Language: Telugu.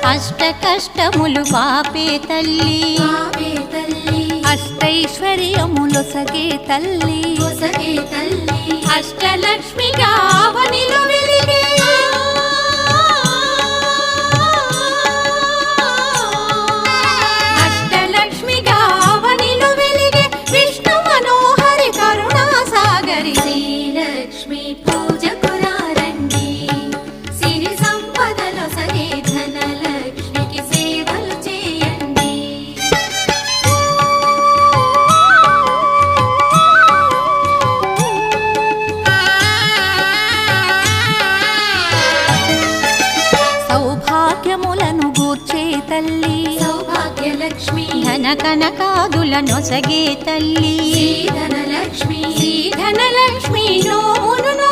అష్ట కష్టములు పాపే తల్లి అష్టైశ్వర్యములొసగే తల్లి అష్టలక్ష్మిగా అవనిలో వెలిగే అష్టలక్ష్మిగా అవనిలో వెలిగే విష్ణు మనోహరి కరుణా సాగరి శ్రీలక్ష్మి పూజకు రండి సిరి సంపదలో సగే ధనలక్ష్మికి సేవలు చేయండి సౌభాగ్యములను గూర్చే తల్లి సౌభాగ్యలక్ష్మి ధన కనకాదులనొసగే తల్లి ధనలక్ష్మి ధనలక్ష్మి నోమును